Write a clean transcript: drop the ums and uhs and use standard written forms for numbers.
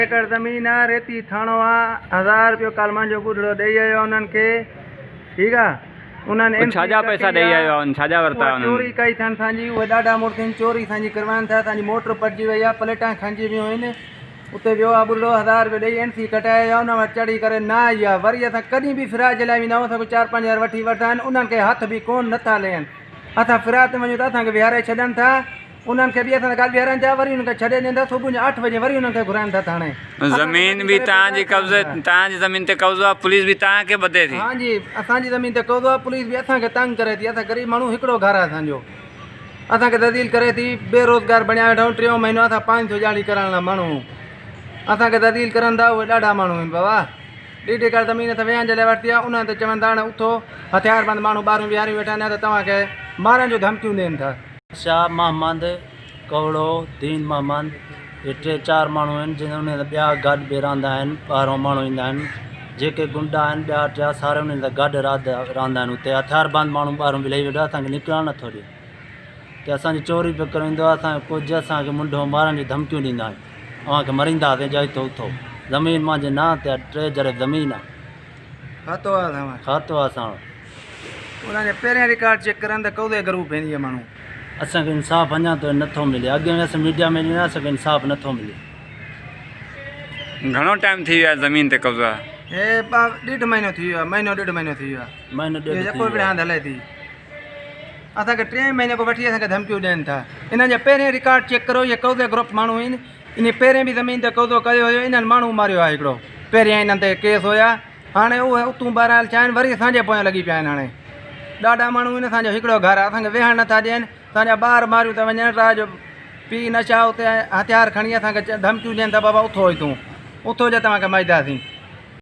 एकड़ ज़मीन आ, रेती थाणो आ, 1000 रुपयो काल मुंहिंजो ॿुढड़ो ॾेई आयो उन्हनि खे। ठीकु आहे, उन्हनि छाजा पैसा ॾेई आयो आहे, छाजा वरिता उन्हनि? चोरी कई अथनि असांजी, उहे ॾाढा मुड़ुस आहिनि, चोरी असांजी करवाइनि था। असांजी मोटर पटिजी वई आहे, प्लेटां खंजी वियूं आहिनि। उते वियो आहे ॿुढड़ो, 1000 रुपयो ॾेई एनसी कटाए आयो, उन वटि चढ़ी करे न आई आहे। वरी असां कॾहिं बि फिराद जे लाइ वेंदा आहियूं, असां 4-5 हज़ार वठी वठंदा आहिनि, उन्हनि खे हथ बि कोन नथा लेनि। असां फिराद ते वञूं त असांखे विहारे छॾनि था, उन्हनि खे बि असां ॻाल्हि विहारनि था, वरी उनखे छॾे ॾींदा। सुबुह जो 8 बजे वरी उन्हनि खे घुराइनि था थाणे। ज़मीन बि तव्हांजी कब्ज़े, तव्हांजी ज़मीन ते कब्ज़ो आहे, पुलिस बि तव्हांखे ॿधे थी। हाँ जी, असांजी ज़मीन ते कब्ज़ो आहे, पुलिस बि असांखे तंग करे थी। असां ग़रीब माण्हू, हिकिड़ो घरु आहे असांजो, असांखे दलील करे थी। बेरोज़गार बणिया वेठा आहियूं, 3 महीनो असां 500 ॼाणी करण लाइ माण्हू असांखे दलील करनि था। उहे ॾाढा माण्हू आहिनि बाबा। 1.5 एकड़ ज़मीन त वेहण जे लाइ वरिती आहे, उन्हनि ते चवनि था हाणे उथो, हथियारबंद माण्हू ॿाहिरूं विहारियूं वेठा आहिनि, त तव्हांखे मारण जो धमकियूं ॾियनि था। शाह महमद, कवड़ो, दीन महमद, ये 3-4 माण्हू आहिनि, जिन्हनि ॿिया गॾु बि रहंदा आहिनि। ॿाहिरों माण्हू ईंदा आहिनि, जेके गुंडा आहिनि ॿिया 3 सारे उन्हनि सां गॾु रहंदा आहिनि। उते हथियारबंद माण्हू ॿाहिरों बि लही वेठा, असांखे निकिरणु नथो ॾिए। त असांजी चोरी बि कराईंदो आहे, असांखे कुझु असांखे मुंडो मारण जी धमकियूं ॾींदा आहिनि। अव्हांखे मरींदासीं जई तो उथो। ज़मीन मुंहिंजे नां ते 3 जरे ज़मीन आहे, खातो आहे तव्हां खातो आहे असां। उन्हनि जे पहिरियां रिकॉर्ड चेक करनि त कौदे ग्रुप आहिनि इहे माण्हू। असांखे इंसाफ़ अञा ताईं नथो मिले। अॻे में असां मीडिया में ॾिना, असांखे इंसाफ़ नथो मिले। घणो टाइम थी वियो आहे ज़मीन ते कब्ज़ो आहे? हे 1.5 महीनो थी वियो आहे, महीनो 1.5 महीनो थी वियो आहे। महीनो ॾेढ जेको बि रांदि हले थी, असांखे 3 महीने खां वठी असांखे धमकियूं ॾियनि था। इन्हनि जे पहिरें रिकॉर्ड चेक करो, इहे कौदे ग्रुप माण्हू आहिनि। इन पहिरें बि ज़मीन ते कब्ज़ो कयो हुयो, इन्हनि माण्हू मारियो आहे हिकिड़ो। पहिरियां इन्हनि ते केस हुया, हाणे उहे उतूं ॿाहिरां छा आहिनि, वरी असांजे पोयां लॻी पिया आहिनि। हाणे ॾाढा माण्हू आहिनि, असांजो हिकिड़ो घरु आहे, असांखे वेहणु नथा ॾियनि। असांजा ॿार मारियूं था वञनि, रात जो पी नशा उते हथियार खणी असांखे धमकियूं ॾियनि था, बाबा उथो हितूं, उथो जे तव्हांखे मजदासीं।